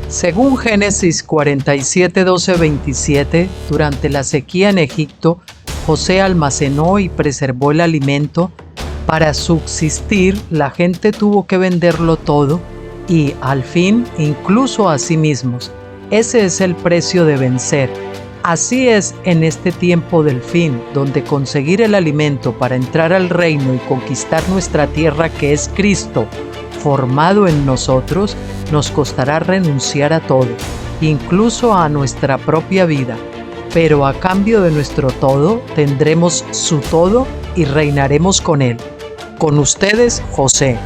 Según Génesis 47, 12, 27, durante la sequía en Egipto, José almacenó y preservó el alimento. Para subsistir, la gente tuvo que venderlo todo y, al fin, incluso a sí mismos. Ese es el precio de vencer. Así es en este tiempo del fin, donde conseguir el alimento para entrar al reino y conquistar nuestra tierra, que es Cristo, formado en nosotros, nos costará renunciar a todo, incluso a nuestra propia vida. Pero a cambio de nuestro todo, tendremos su todo y reinaremos con él. Con ustedes, José.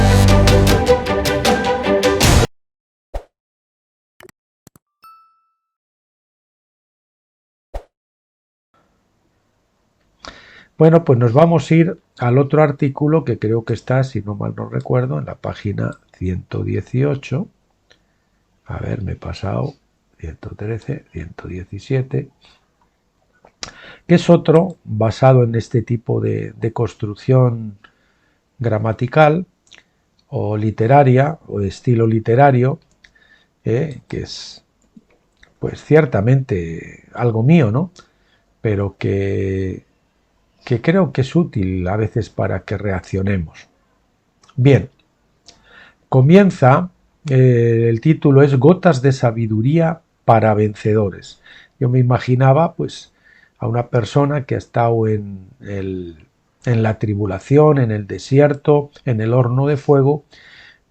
Bueno, pues nos vamos a ir al otro artículo que creo que está, si no mal no recuerdo, en la página 118. A ver, me he pasado 113, 117, que es otro basado en este tipo de construcción gramatical o literaria o de estilo literario, que es pues ciertamente algo mío, ¿no? Pero que creo que es útil a veces para que reaccionemos. Bien, comienza, el título es Gotas de sabiduría para vencedores. Yo me imaginaba pues a una persona que ha estado en la tribulación, en el desierto, en el horno de fuego,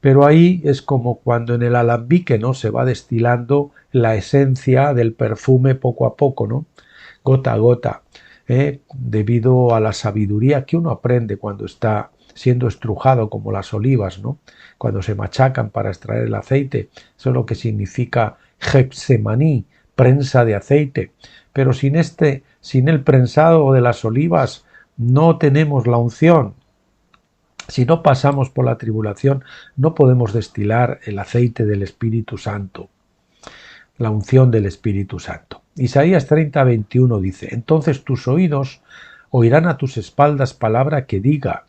pero ahí es como cuando en el alambique, ¿no?, se va destilando la esencia del perfume poco a poco, ¿no?, gota a gota, debido a la sabiduría que uno aprende cuando está siendo estrujado como las olivas, ¿no?, cuando se machacan para extraer el aceite. Eso es lo que significa Getsemaní, prensa de aceite. Pero sin el prensado de las olivas no tenemos la unción. Si no pasamos por la tribulación, no podemos destilar el aceite del Espíritu Santo, la unción del Espíritu Santo. Isaías 30, 21 dice: entonces tus oídos oirán a tus espaldas palabra que diga: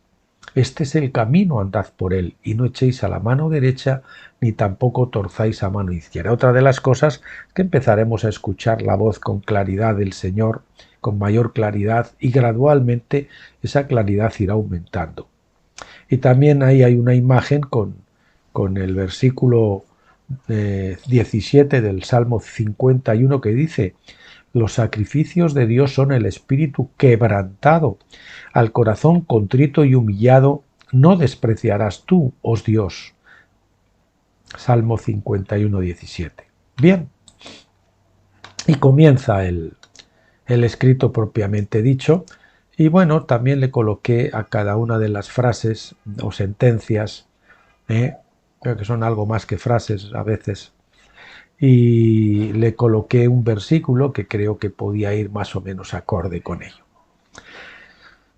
este es el camino, andad por él, y no echéis a la mano derecha, ni tampoco torzáis a mano izquierda. Otra de las cosas es que empezaremos a escuchar la voz con claridad del Señor, con mayor claridad, y gradualmente esa claridad irá aumentando. Y también ahí hay una imagen con el versículo 17 del Salmo 51 que dice: los sacrificios de Dios son el espíritu quebrantado, al corazón contrito y humillado no despreciarás tú, oh Dios. Salmo 51, 17. Bien, y comienza el escrito propiamente dicho. Y bueno, también le coloqué a cada una de las frases o sentencias, creo que son algo más que frases a veces, y le coloqué un versículo que creo que podía ir más o menos acorde con ello.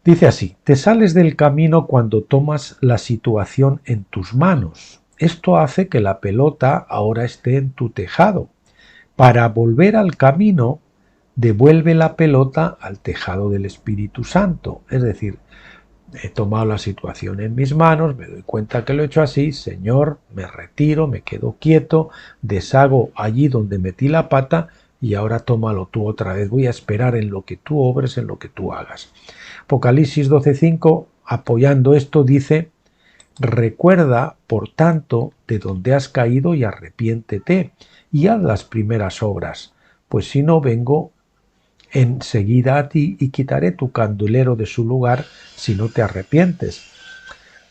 Dice así: te sales del camino cuando tomas la situación en tus manos. Esto hace que la pelota ahora esté en tu tejado. Para volver al camino, devuelve la pelota al tejado del Espíritu Santo. Es decir, he tomado la situación en mis manos, me doy cuenta que lo he hecho así, Señor, me retiro, me quedo quieto, deshago allí donde metí la pata y ahora tómalo tú otra vez. Voy a esperar en lo que tú obres, en lo que tú hagas. Apocalipsis 12:5, apoyando esto, dice: recuerda, por tanto, de dónde has caído y arrepiéntete y haz las primeras obras, pues si no, vengo enseguida a ti y quitaré tu candelero de su lugar si no te arrepientes.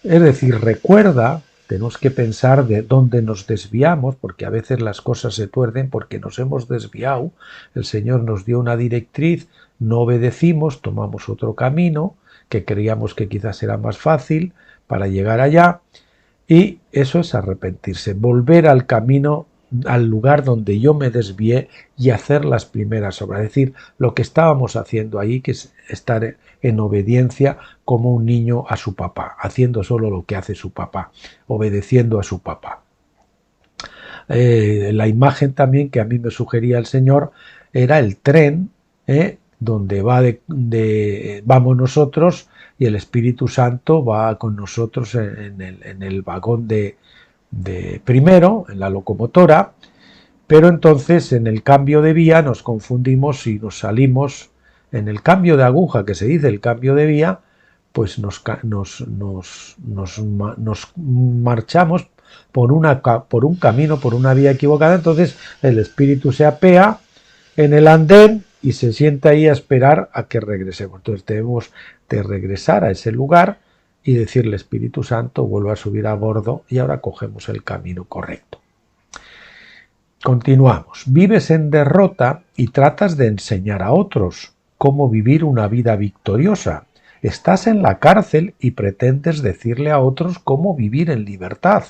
Es decir, recuerda, tenemos que pensar de dónde nos desviamos, porque a veces las cosas se tuercen porque nos hemos desviado. El Señor nos dio una directriz, no obedecimos, tomamos otro camino que creíamos que quizás era más fácil para llegar allá, y eso es arrepentirse, volver al camino, al lugar donde yo me desvié y hacer las primeras obras. Es decir, lo que estábamos haciendo ahí, que es estar en obediencia como un niño a su papá, haciendo solo lo que hace su papá, obedeciendo a su papá. La imagen también que a mí me sugería el Señor era el tren, donde vamos nosotros y el Espíritu Santo va con nosotros en el vagón de primero, en la locomotora, Pero entonces en el cambio de vía nos confundimos y nos salimos, en el cambio de aguja que se dice el cambio de vía, pues nos marchamos por un camino, por una vía equivocada. Entonces el espíritu se apea en el andén y se sienta ahí a esperar a que regresemos. Entonces debemos de regresar a ese lugar y decirle: Espíritu Santo, vuelvo a subir a bordo y ahora cogemos el camino correcto. Continuamos. Vives en derrota y tratas de enseñar a otros cómo vivir una vida victoriosa. Estás en la cárcel y pretendes decirle a otros cómo vivir en libertad.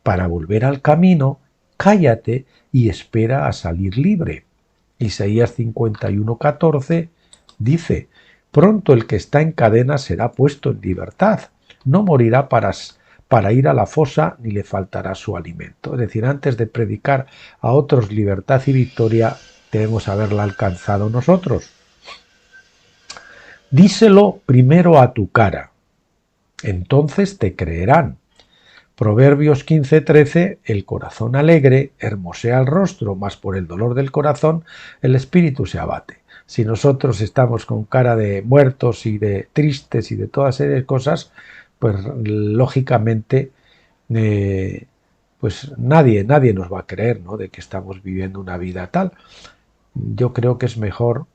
Para volver al camino, cállate y espera a salir libre. Isaías 51:14 dice: pronto el que está en cadena será puesto en libertad. No morirá para ir a la fosa, ni le faltará su alimento. Es decir, antes de predicar a otros libertad y victoria, debemos haberla alcanzado nosotros. Díselo primero a tu cara, entonces te creerán. Proverbios 15:13, el corazón alegre hermosea el rostro, mas por el dolor del corazón el espíritu se abate. Si nosotros estamos con cara de muertos y de tristes y de todas esas cosas, pues lógicamente pues nadie nos va a creer, ¿no?, de que estamos viviendo una vida tal. Yo creo que es mejor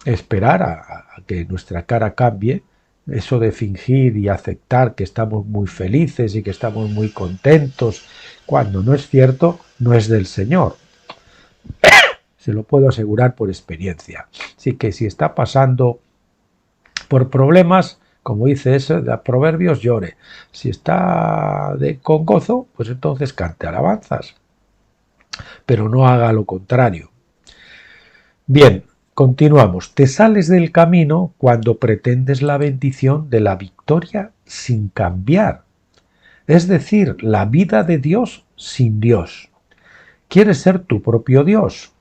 esperar a que nuestra cara cambie. Eso de fingir y aceptar que estamos muy felices y que estamos muy contentos, cuando no es cierto, no es del Señor. Se lo puedo asegurar por experiencia. Así que si está pasando por problemas, como dice eso de Proverbios, llore. Si está con gozo, pues entonces cante alabanzas. Pero no haga lo contrario. Bien, continuamos. Te sales del camino cuando pretendes la bendición de la victoria sin cambiar. Es decir, la vida de Dios sin Dios. Quieres ser tu propio Dios.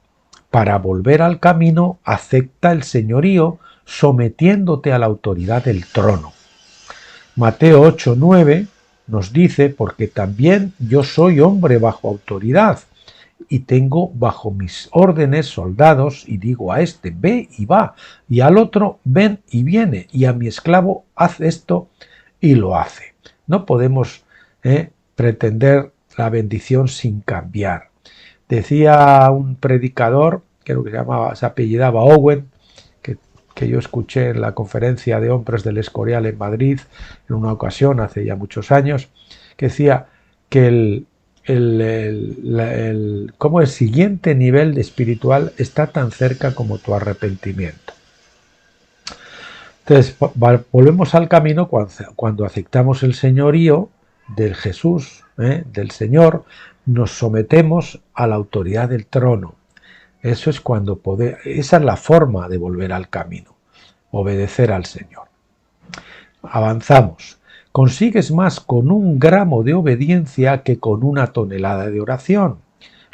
Para volver al camino, acepta el señorío sometiéndote a la autoridad del trono. Mateo 8:9 nos dice: porque también yo soy hombre bajo autoridad y tengo bajo mis órdenes soldados, y digo a este: ve y va, y al otro: ven y viene, y a mi esclavo: haz esto, y lo hace. No podemos pretender la bendición sin cambiar. Decía un predicador, creo que se apellidaba Owen, que yo escuché en la conferencia de hombres del Escorial en Madrid en una ocasión hace ya muchos años, que decía que como el siguiente nivel espiritual está tan cerca como tu arrepentimiento. Entonces, volvemos al camino cuando aceptamos el señorío del Jesús, del Señor, nos sometemos a la autoridad del trono. Eso es esa es la forma de volver al camino, obedecer al Señor. Avanzamos. Consigues más con 1 gramo de obediencia que con 1 tonelada de oración.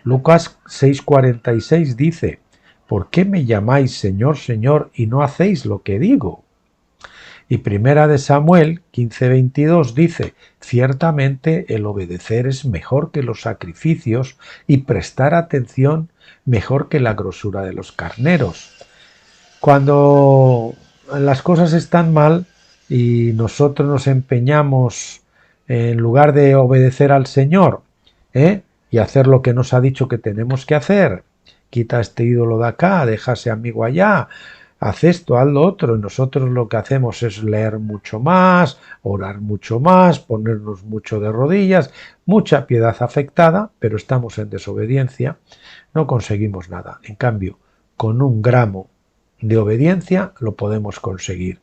Lucas 6:46 dice: ¿por qué me llamáis Señor, Señor, y no hacéis lo que digo? Y Primera de Samuel 15:22 dice: ciertamente el obedecer es mejor que los sacrificios y prestar atención mejor que la grosura de los carneros. Cuando las cosas están mal y nosotros nos empeñamos, en lugar de obedecer al Señor y hacer lo que nos ha dicho que tenemos que hacer, quita este ídolo de acá, deja ese amigo allá, haz esto, haz lo otro, y nosotros lo que hacemos es leer mucho más, orar mucho más, ponernos mucho de rodillas, mucha piedad afectada, pero estamos en desobediencia, no conseguimos nada. En cambio, con 1 gramo de obediencia lo podemos conseguir.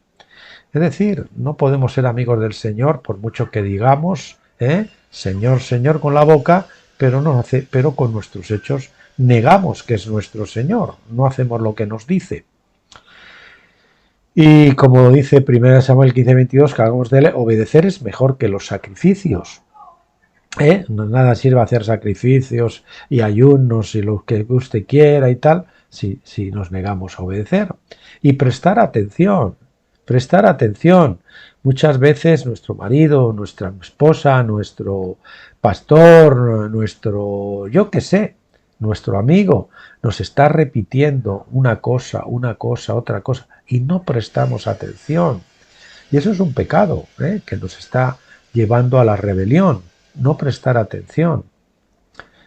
Es decir, no podemos ser amigos del Señor por mucho que digamos, Señor, Señor con la boca, pero con nuestros hechos negamos que es nuestro Señor, no hacemos lo que nos dice. Y como dice 1 Samuel 15:22, que hagamos de él, obedecer es mejor que los sacrificios. Nada sirve hacer sacrificios y ayunos y lo que usted quiera y tal, si nos negamos a obedecer. Y prestar atención. Muchas veces nuestro marido, nuestra esposa, nuestro pastor, yo qué sé, nuestro amigo, nos está repitiendo una cosa, otra cosa, y no prestamos atención. Y eso es un pecado, que nos está llevando a la rebelión, no prestar atención.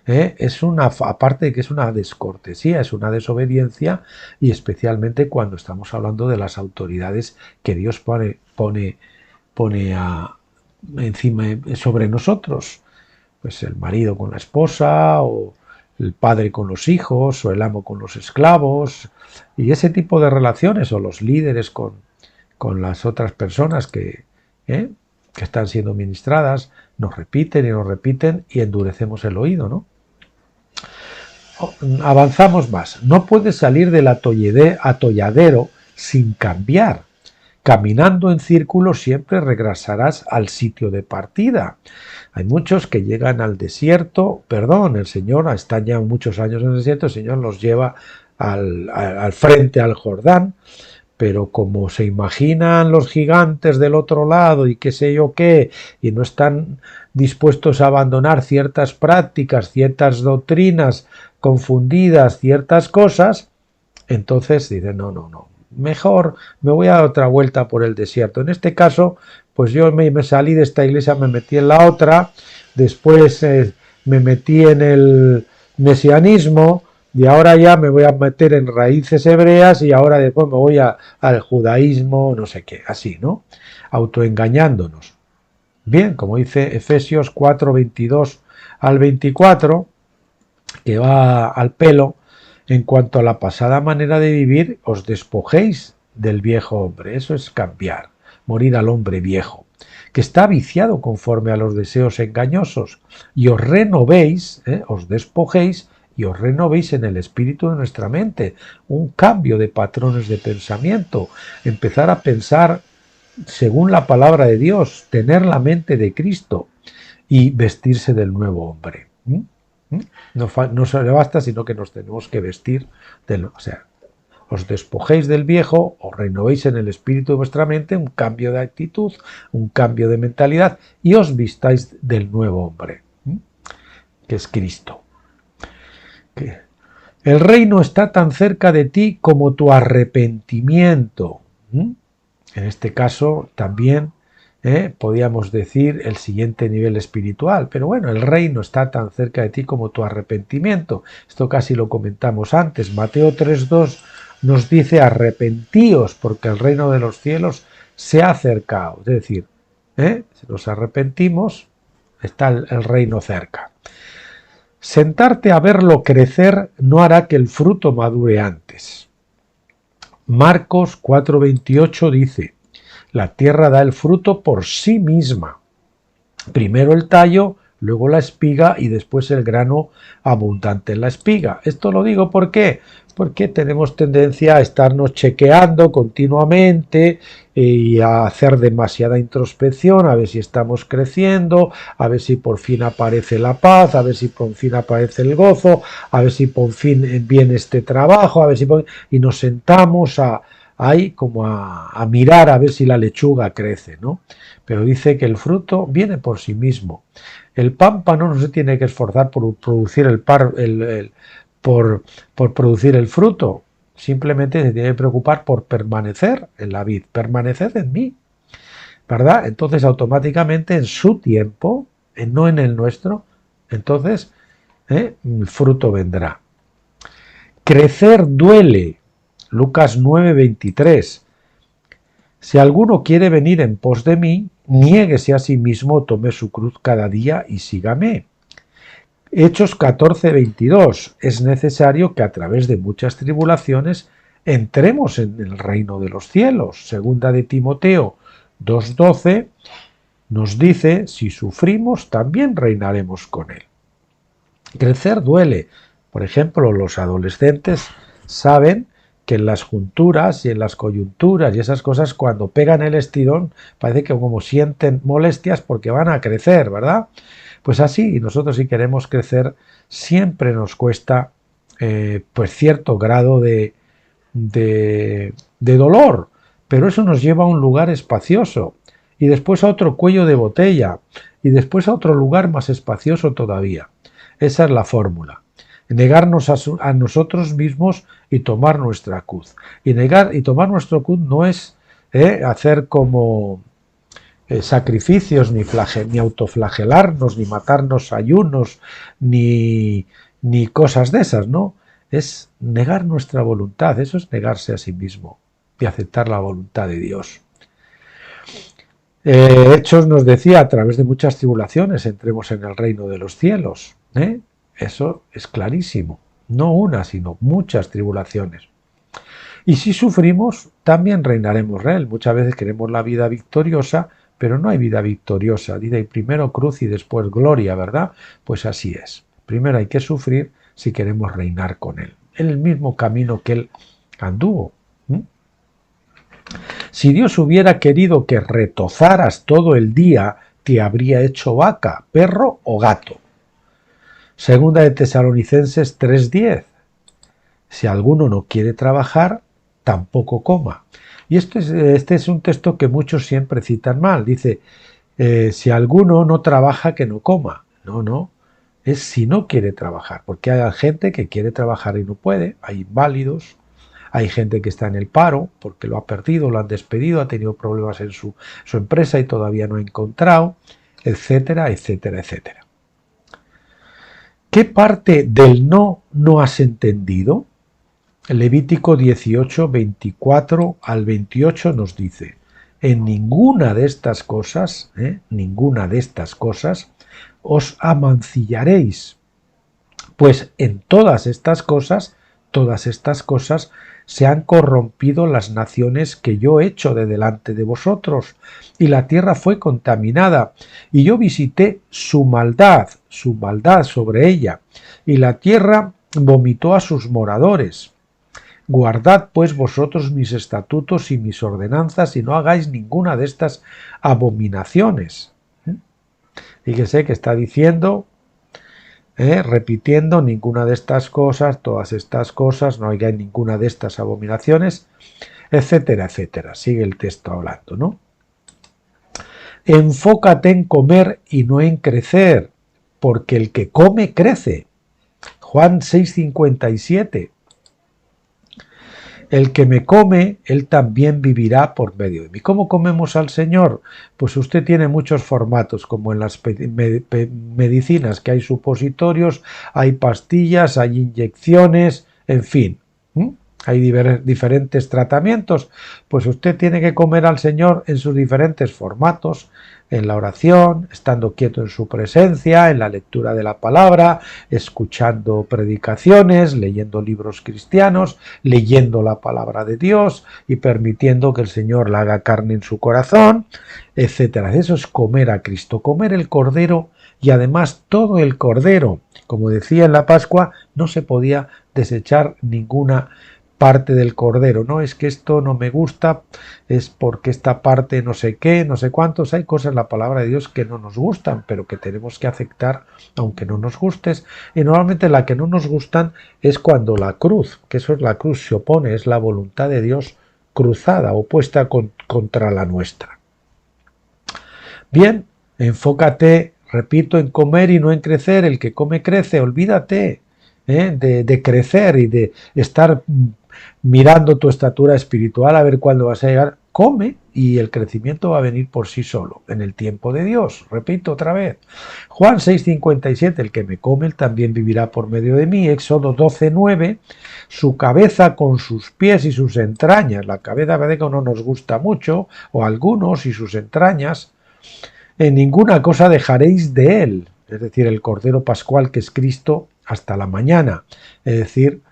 Es una, aparte de que es una descortesía, es una desobediencia, y especialmente cuando estamos hablando de las autoridades que Dios pone encima sobre nosotros. Pues el marido con la esposa, o el padre con los hijos, o el amo con los esclavos, y ese tipo de relaciones, o los líderes con las otras personas que están siendo ministradas, nos repiten y endurecemos el oído, ¿no? Avanzamos más. No puedes salir del atolladero sin cambiar. Caminando en círculo siempre regresarás al sitio de partida. Hay muchos que llegan al desierto, el Señor está ya muchos años en el desierto, el Señor los lleva al frente al Jordán, pero como se imaginan los gigantes del otro lado y qué sé yo qué, y no están dispuestos a abandonar ciertas prácticas, ciertas doctrinas confundidas, ciertas cosas, entonces dicen, no, mejor me voy a dar otra vuelta por el desierto. En este caso, pues yo me salí de esta iglesia, me metí en la otra, después me metí en el mesianismo, y ahora ya me voy a meter en raíces hebreas, y ahora después me voy al judaísmo, no sé qué, así, ¿no? Autoengañándonos. Bien, como dice Efesios 4, 22 al 24, que va al pelo, en cuanto a la pasada manera de vivir, os despojéis del viejo hombre. Eso es cambiar, morir al hombre viejo, que está viciado conforme a los deseos engañosos, y os renovéis, os despojéis, y os renovéis en el espíritu de nuestra mente. Un cambio de patrones de pensamiento, empezar a pensar según la palabra de Dios, tener la mente de Cristo y vestirse del nuevo hombre. No se le basta, sino que nos tenemos que vestir os despojéis del viejo, os renovéis en el espíritu de vuestra mente, un cambio de actitud, un cambio de mentalidad, y os vistáis del nuevo hombre, que es Cristo. El reino está tan cerca de ti como tu arrepentimiento. En este caso también podríamos decir el siguiente nivel espiritual, pero bueno, el reino está tan cerca de ti como tu arrepentimiento. Esto casi lo comentamos antes. Mateo 3:2 nos dice: arrepentíos porque el reino de los cielos se ha acercado. Es decir, si nos arrepentimos, está el reino cerca. Sentarte a verlo crecer no hará que el fruto madure antes. Marcos 4:28 dice: la tierra da el fruto por sí misma. Primero el tallo, luego la espiga y después el grano abundante en la espiga. Esto lo digo ¿por qué? Porque tenemos tendencia a estarnos chequeando continuamente y a hacer demasiada introspección, a ver si estamos creciendo, a ver si por fin aparece la paz, a ver si por fin aparece el gozo, a ver si por fin viene este trabajo, y nos sentamos ahí como a mirar a ver si la lechuga crece, ¿no? Pero dice que el fruto viene por sí mismo. El pámpano no se tiene que esforzar por producir por producir el fruto, simplemente se tiene que preocupar por permanecer en la vid, permaneced en mí, ¿verdad? Entonces automáticamente en su tiempo, no en el nuestro, entonces el fruto vendrá. Crecer duele. Lucas 9:23. Si alguno quiere venir en pos de mí, niéguese a sí mismo, tome su cruz cada día y sígame. Hechos 14:22. Es necesario que a través de muchas tribulaciones entremos en el reino de los cielos. Segunda de Timoteo 2:12 nos dice: si sufrimos, también reinaremos con él. Crecer duele. Por ejemplo, los adolescentes saben que en las junturas y en las coyunturas y esas cosas, cuando pegan el estirón, parece que como sienten molestias porque van a crecer, ¿verdad? Pues así, y nosotros si queremos crecer, siempre nos cuesta pues cierto grado de dolor, pero eso nos lleva a un lugar espacioso, y después a otro cuello de botella, y después a otro lugar más espacioso todavía. Esa es la fórmula. negarnos a nosotros mismos y tomar nuestra cruz. Y tomar nuestra cruz no es hacer como sacrificios, ni autoflagelarnos, ni matarnos ayunos, ni cosas de esas, ¿no? Es negar nuestra voluntad, eso es negarse a sí mismo y aceptar la voluntad de Dios. Hechos nos decía, a través de muchas tribulaciones entremos en el reino de los cielos. Eso es clarísimo. No una, sino muchas tribulaciones. Y si sufrimos, también reinaremos en él. Muchas veces queremos la vida victoriosa, pero no hay vida victoriosa. Dice primero cruz y después gloria, ¿verdad? Pues así es. Primero hay que sufrir si queremos reinar con él. En el mismo camino que él anduvo. Si Dios hubiera querido que retozaras todo el día, te habría hecho vaca, perro o gato. Segunda de Tesalonicenses 3:10. Si alguno no quiere trabajar, tampoco coma. Y este es un texto que muchos siempre citan mal. Dice, si alguno no trabaja, que no coma. No. Es si no quiere trabajar. Porque hay gente que quiere trabajar y no puede. Hay inválidos. Hay gente que está en el paro porque lo ha perdido, lo han despedido, ha tenido problemas en su empresa y todavía no ha encontrado, etcétera, etcétera, etcétera. ¿Qué parte del no has entendido? Levítico 18, 24 al 28 nos dice, en ninguna de estas cosas os amancillaréis, pues en todas estas cosas se han corrompido las naciones que yo he hecho de delante de vosotros, y la tierra fue contaminada, y yo visité su maldad sobre ella, y la tierra vomitó a sus moradores. Guardad pues vosotros mis estatutos y mis ordenanzas, y no hagáis ninguna de estas abominaciones. Fíjese que está diciendo, repitiendo, ninguna de estas cosas, todas estas cosas, no hagáis ninguna de estas abominaciones, etcétera, etcétera. Sigue el texto hablando, ¿no? Enfócate en comer y no en crecer, porque el que come crece. Juan 6:57. El que me come, él también vivirá por medio de mí. ¿Cómo comemos al Señor? Pues usted tiene muchos formatos, como en las medicinas, que hay supositorios, hay pastillas, hay inyecciones, en fin. Hay diferentes tratamientos. Pues usted tiene que comer al Señor en sus diferentes formatos, en la oración, estando quieto en su presencia, en la lectura de la palabra, escuchando predicaciones, leyendo libros cristianos, leyendo la palabra de Dios y permitiendo que el Señor la haga carne en su corazón, etcétera. Eso es comer a Cristo, comer el Cordero, y además todo el Cordero. Como decía en la Pascua, no se podía desechar ninguna parte del Cordero. No es que esto no me gusta, es porque esta parte no sé qué, no sé cuántos. Hay cosas en la palabra de Dios que no nos gustan, pero que tenemos que aceptar aunque no nos gustes. Y normalmente la que no nos gustan es cuando la cruz, que eso es la cruz, se opone, es la voluntad de Dios cruzada, opuesta contra la nuestra. Bien, enfócate, repito, en comer y no en crecer. El que come crece, olvídate de crecer y de estar mirando tu estatura espiritual a ver cuándo vas a llegar. Come y el crecimiento va a venir por sí solo, en el tiempo de Dios. Repito otra vez. Juan 6:57, el que me come, él también vivirá por medio de mí. Éxodo 12:9, su cabeza con sus pies y sus entrañas. La cabeza parece que no nos gusta mucho, o algunos, y sus entrañas. En ninguna cosa dejaréis de él, es decir, el Cordero Pascual que es Cristo, hasta la mañana. Es decir,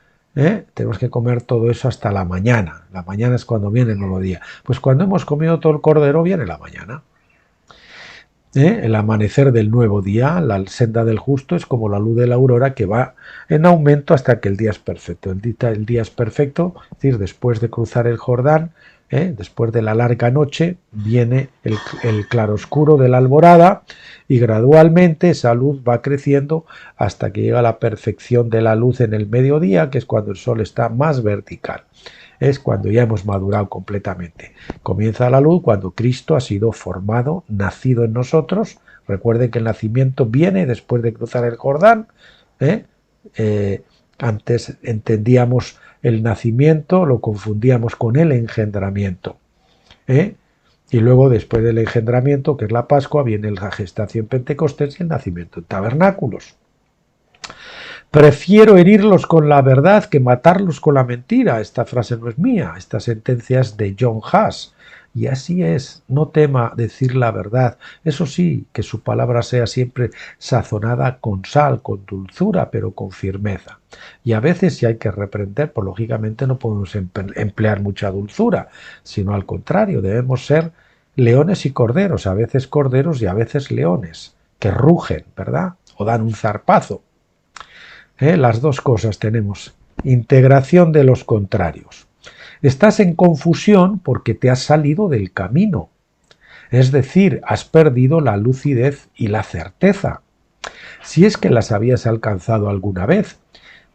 tenemos que comer todo eso hasta la mañana. La mañana es cuando viene el nuevo día. Pues cuando hemos comido todo el Cordero viene la mañana. El amanecer del nuevo día, la senda del justo, es como la luz de la aurora que va en aumento hasta que el día es perfecto. El día es perfecto, es decir, después de cruzar el Jordán, después de la larga noche, viene el claroscuro de la alborada y gradualmente esa luz va creciendo hasta que llega a la perfección de la luz en el mediodía, que es cuando el sol está más vertical. Es cuando ya hemos madurado completamente. Comienza la luz cuando Cristo ha sido formado, nacido en nosotros. Recuerden que el nacimiento viene después de cruzar el Jordán, Antes entendíamos el nacimiento, lo confundíamos con el engendramiento. Y luego, después del engendramiento, que es la Pascua, viene la gestación Pentecostés y el nacimiento en tabernáculos. Prefiero herirlos con la verdad que matarlos con la mentira. Esta frase no es mía, esta sentencia es de John Huss. Y así es, no tema decir la verdad. Eso sí, que su palabra sea siempre sazonada con sal, con dulzura, pero con firmeza. Y a veces si hay que reprender, pues lógicamente no podemos emplear mucha dulzura, sino al contrario, debemos ser leones y corderos, a veces corderos y a veces leones, que rugen, ¿verdad? O dan un zarpazo. Las dos cosas tenemos. Integración de los contrarios. Estás en confusión porque te has salido del camino. Es decir, has perdido la lucidez y la certeza. Si es que las habías alcanzado alguna vez,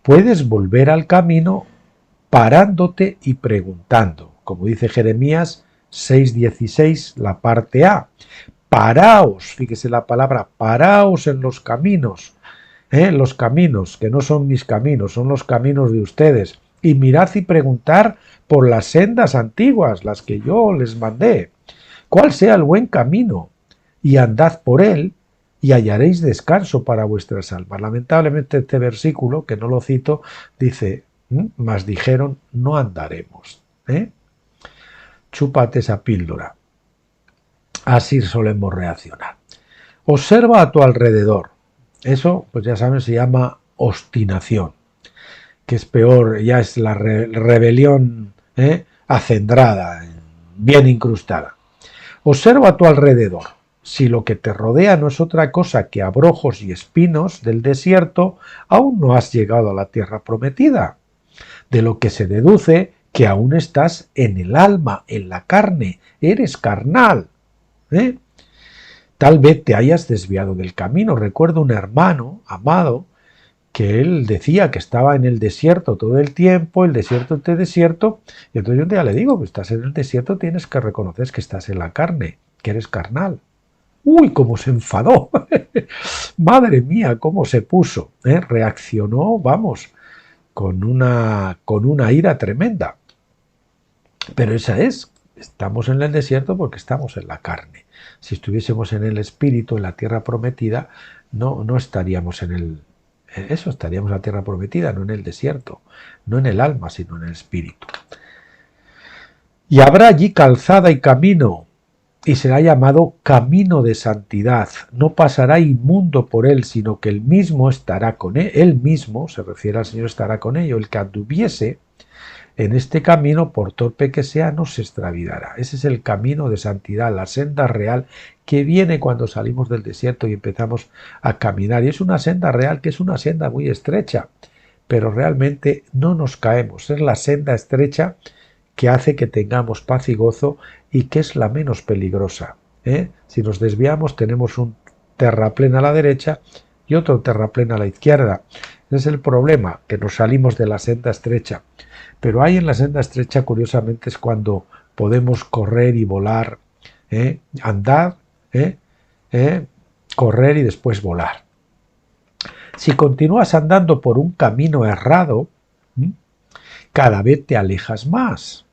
puedes volver al camino parándote y preguntando. Como dice Jeremías 6:16, la parte A. Paraos, fíjese la palabra, paraos en los caminos. Los caminos, que no son mis caminos, son los caminos de ustedes. Y mirad y preguntar por las sendas antiguas, las que yo les mandé. ¿Cuál sea el buen camino? Y andad por él y hallaréis descanso para vuestras almas. Lamentablemente este versículo, que no lo cito, dice, mas dijeron, no andaremos. Chúpate esa píldora. Así solemos reaccionar. Observa a tu alrededor. Eso, pues ya saben, se llama obstinación, que es peor, ya es la rebelión acendrada, bien incrustada. Observa a tu alrededor. Si lo que te rodea no es otra cosa que abrojos y espinos del desierto, aún no has llegado a la tierra prometida, de lo que se deduce que aún estás en el alma, en la carne, eres carnal. Tal vez te hayas desviado del camino. Recuerdo un hermano amado que él decía que estaba en el desierto todo el tiempo, el desierto te desierto, y entonces yo un día le digo, que estás en el desierto, tienes que reconocer que estás en la carne, que eres carnal. ¡Uy, cómo se enfadó! Madre mía, cómo se puso. Reaccionó, vamos, con una ira tremenda. Pero esa es, estamos en el desierto porque estamos en la carne. Si estuviésemos en el espíritu, en la tierra prometida, no estaríamos en eso, estaríamos en la tierra prometida, no en el desierto, no en el alma, sino en el espíritu. Y habrá allí calzada y camino, y será llamado camino de santidad. No pasará inmundo por él, sino que él mismo estará con él. Él mismo, se refiere al Señor, estará con ello. El que anduviese en este camino, por torpe que sea, no se extraviará. Ese es el camino de santidad, la senda real que viene cuando salimos del desierto y empezamos a caminar. Y es una senda real que es una senda muy estrecha, pero realmente no nos caemos. Es la senda estrecha que hace que tengamos paz y gozo y que es la menos peligrosa. Si nos desviamos tenemos un terraplén a la derecha y otro terraplén a la izquierda. Ese es el problema, que nos salimos de la senda estrecha. Pero ahí en la senda estrecha, curiosamente, es cuando podemos correr y volar, andar, correr y después volar. Si continúas andando por un camino errado, cada vez te alejas más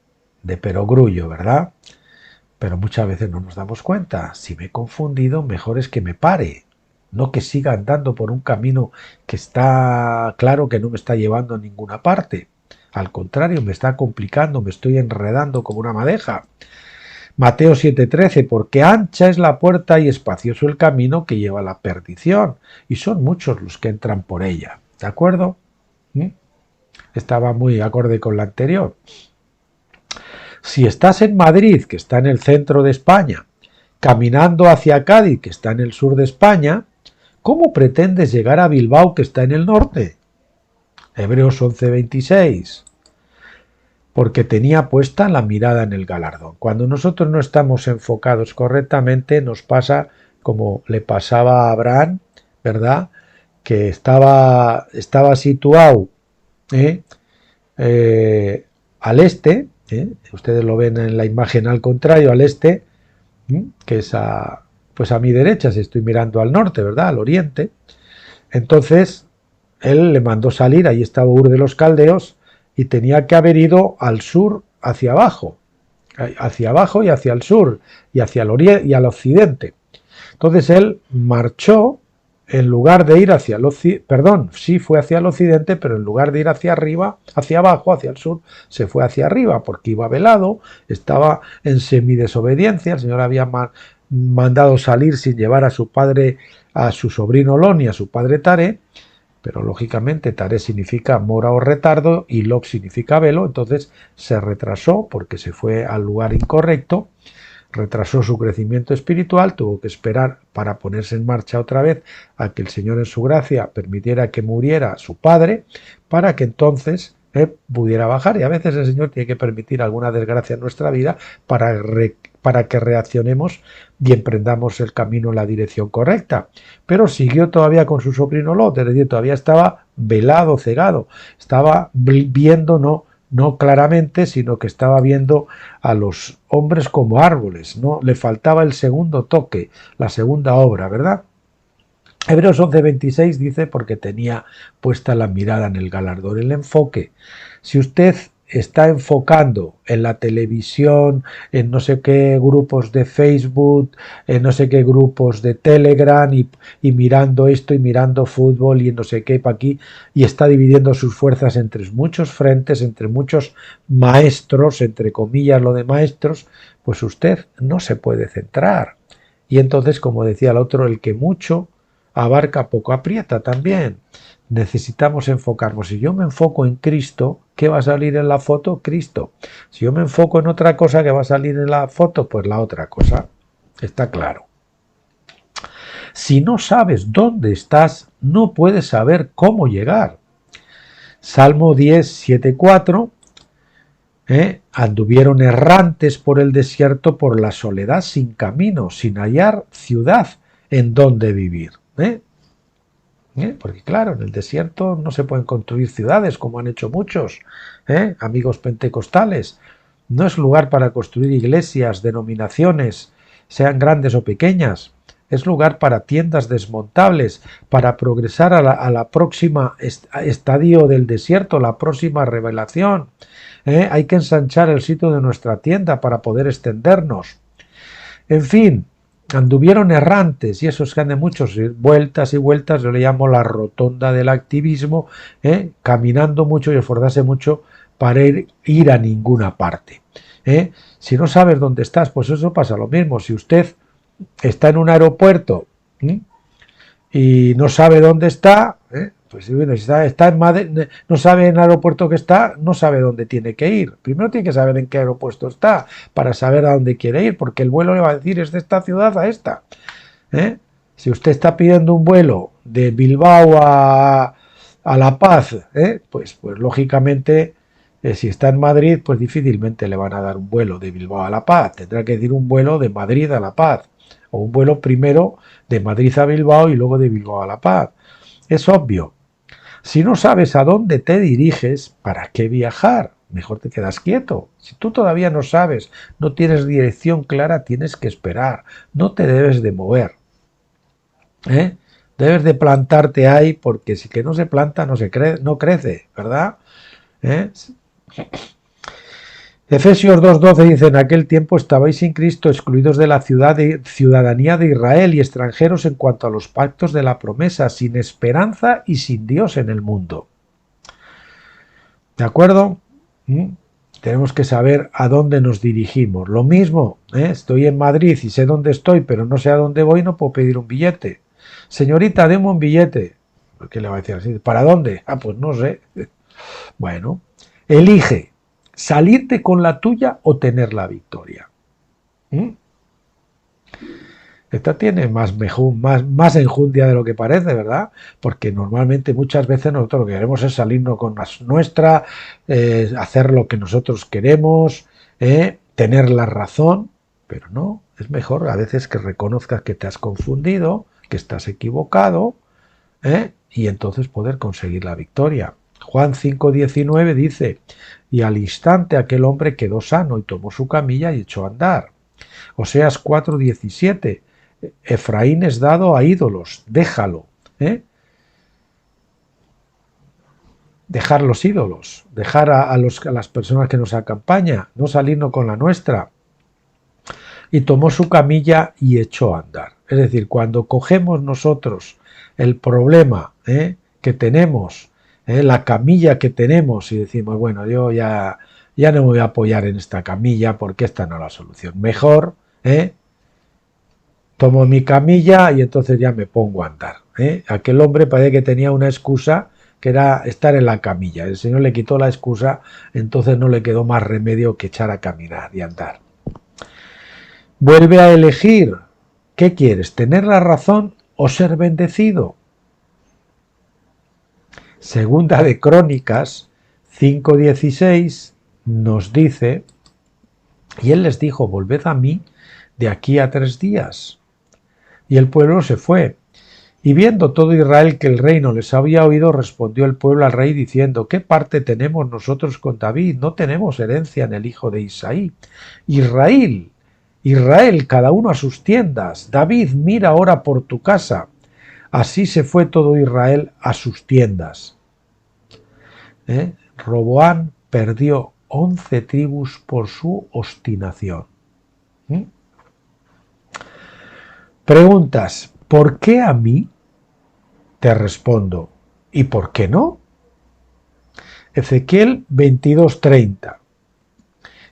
de perogrullo, ¿verdad? Pero muchas veces no nos damos cuenta. Si me he confundido, mejor es que me pare, no que siga andando por un camino que está claro que no me está llevando a ninguna parte. Al contrario, me está complicando, me estoy enredando como una madeja. Mateo 7:13, porque ancha es la puerta y espacioso el camino que lleva a la perdición, y son muchos los que entran por ella. ¿De acuerdo? Estaba muy acorde con la anterior. Si estás en Madrid, que está en el centro de España, caminando hacia Cádiz, que está en el sur de España, ¿cómo pretendes llegar a Bilbao, que está en el norte? Hebreos 11:26. Porque tenía puesta la mirada en el galardón. Cuando nosotros no estamos enfocados correctamente, nos pasa como le pasaba a Abraham, ¿verdad? Que estaba situado al este, ustedes lo ven en la imagen al contrario, al este, que es pues a mi derecha, si estoy mirando al norte, ¿verdad? Al oriente. Entonces, él le mandó salir, ahí estaba Ur de los Caldeos, y tenía que haber ido al sur hacia abajo y hacia el sur, y hacia el oriente y al occidente. Entonces él marchó, en lugar de ir hacia el occidente, perdón, sí fue hacia el occidente, pero en lugar de ir hacia arriba, hacia abajo, hacia el sur, se fue hacia arriba, porque iba velado, estaba en semidesobediencia, el Señor había mandado salir sin llevar a su padre, a su sobrino Loni, a su padre Tare, pero lógicamente Tare significa mora o retardo y Log significa velo, entonces se retrasó porque se fue al lugar incorrecto, retrasó su crecimiento espiritual, tuvo que esperar para ponerse en marcha otra vez a que el Señor en su gracia permitiera que muriera su padre, para que entonces pudiera bajar. Y a veces el Señor tiene que permitir alguna desgracia en nuestra vida para que reaccionemos y emprendamos el camino en la dirección correcta. Pero siguió todavía con su sobrino Lot, es decir, todavía estaba velado, cegado, estaba viendo, no claramente, sino que estaba viendo a los hombres como árboles, no le faltaba el segundo toque, la segunda obra, ¿verdad? Hebreos 11:26 dice, porque tenía puesta la mirada en el galardón, el enfoque. Si usted está enfocando en la televisión, en no sé qué grupos de Facebook, en no sé qué grupos de Telegram y mirando esto y mirando fútbol y no sé qué para aquí, y está dividiendo sus fuerzas entre muchos frentes, entre muchos maestros, entre comillas lo de maestros, pues usted no se puede centrar. Y entonces, como decía el otro, el que mucho abarca poco aprieta también. Necesitamos enfocarnos. Si yo me enfoco en Cristo, ¿qué va a salir en la foto? Cristo. Si yo me enfoco en otra cosa, ¿qué va a salir en la foto? Pues la otra cosa. Está claro. Si no sabes dónde estás, no puedes saber cómo llegar. Salmo 10, 7, 4. Anduvieron errantes por el desierto, por la soledad, sin camino, sin hallar ciudad en donde vivir. Porque claro, en el desierto no se pueden construir ciudades como han hecho muchos amigos pentecostales. No es lugar para construir iglesias, denominaciones, sean grandes o pequeñas. Es lugar para tiendas desmontables, para progresar a la próxima estadio del desierto, la próxima revelación. Hay que ensanchar el sitio de nuestra tienda para poder extendernos. En fin, anduvieron errantes, y esos que andan muchos vueltas y vueltas, yo le llamo la rotonda del activismo, caminando mucho y esforzarse mucho para ir a ninguna parte. Si no sabes dónde estás, pues eso pasa lo mismo. Si usted está en un aeropuerto y no sabe dónde está, pues bueno, si está en Madrid, no sabe en el aeropuerto que está, no sabe dónde tiene que ir. Primero tiene que saber en qué aeropuerto está para saber a dónde quiere ir, porque el vuelo le va a decir es de esta ciudad a esta. Si usted está pidiendo un vuelo de Bilbao a La Paz, pues lógicamente si está en Madrid, pues difícilmente le van a dar un vuelo de Bilbao a La Paz. Tendrá que decir un vuelo de Madrid a La Paz, o un vuelo primero de Madrid a Bilbao y luego de Bilbao a La Paz. Es obvio. Si no sabes a dónde te diriges, ¿para qué viajar? Mejor te quedas quieto. Si tú todavía no sabes, no tienes dirección clara, tienes que esperar. No te debes de mover. Debes de plantarte ahí, porque si que no se planta no crece, ¿verdad? Efesios 2:12 dice, en aquel tiempo estabais sin Cristo, excluidos de la ciudadanía de Israel y extranjeros en cuanto a los pactos de la promesa, sin esperanza y sin Dios en el mundo. ¿De acuerdo? Tenemos que saber a dónde nos dirigimos. Lo mismo, estoy en Madrid y sé dónde estoy, pero no sé a dónde voy, no puedo pedir un billete. Señorita, deme un billete. ¿Qué le va a decir así? ¿Para dónde? Pues no sé. Bueno, elige. ¿Salirte con la tuya o tener la victoria? Esta tiene más enjundia de lo que parece, ¿verdad? Porque normalmente muchas veces nosotros lo que queremos es salirnos con la nuestra, hacer lo que nosotros queremos, tener la razón, pero no, es mejor a veces que reconozcas que te has confundido, que estás equivocado, y entonces poder conseguir la victoria. Juan 5:19 dice, y al instante aquel hombre quedó sano y tomó su camilla y echó a andar. Oseas 4:17, Efraín es dado a ídolos, déjalo. dejar los ídolos, dejar a las personas que nos acompañan, no salirnos con la nuestra. Y tomó su camilla y echó a andar. Es decir, cuando cogemos nosotros el problema que tenemos, la camilla que tenemos y decimos, bueno, yo ya no me voy a apoyar en esta camilla porque esta no es la solución. Mejor tomo mi camilla y entonces ya me pongo a andar. Aquel hombre parece que tenía una excusa que era estar en la camilla. El Señor le quitó la excusa, entonces no le quedó más remedio que echar a caminar y andar. Vuelve a elegir. ¿Qué quieres? ¿Tener la razón o ser bendecido? Segunda de Crónicas 5:16 nos dice, y él les dijo, volved a mí de aquí a 3 días. Y el pueblo se fue. Y viendo todo Israel que el reino les había oído, respondió el pueblo al rey diciendo, ¿qué parte tenemos nosotros con David? No tenemos herencia en el hijo de Isaí. Israel, cada uno a sus tiendas. David, mira ahora por tu casa. Así se fue todo Israel a sus tiendas. Roboán perdió 11 tribus por su obstinación. Preguntas, ¿por qué a mí? Te respondo, ¿y por qué no? Ezequiel 22:30.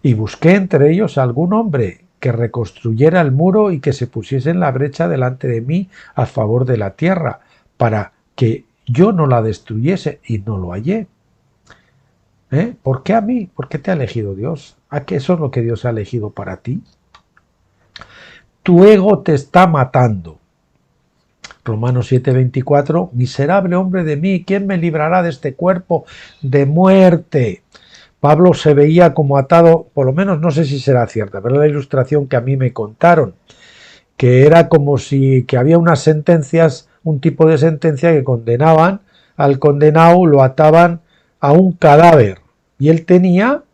Y busqué entre ellos algún hombre que reconstruyera el muro y que se pusiese en la brecha delante de mí a favor de la tierra, para que yo no la destruyese, y no lo hallé. ¿Por qué a mí? ¿Por qué te ha elegido Dios? ¿A qué eso es lo que Dios ha elegido para ti? Tu ego te está matando. Romanos 7:24, miserable hombre de mí, ¿quién me librará de este cuerpo de muerte? Pablo se veía como atado, por lo menos no sé si será cierta, pero la ilustración que a mí me contaron, que era como si que había unas sentencias, un tipo de sentencia que condenaban al condenado, lo ataban a un cadáver y él tenía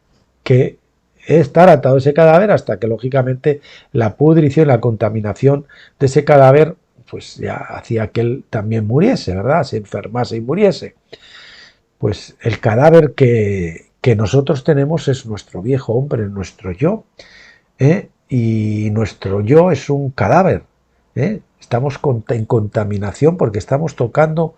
que estar atado a ese cadáver hasta que lógicamente la pudrición, la contaminación de ese cadáver pues ya hacía que él también muriese, ¿verdad? Se enfermase y muriese. Pues el cadáver que nosotros tenemos es nuestro viejo hombre, nuestro yo, y nuestro yo es un cadáver. Estamos en contaminación porque estamos tocando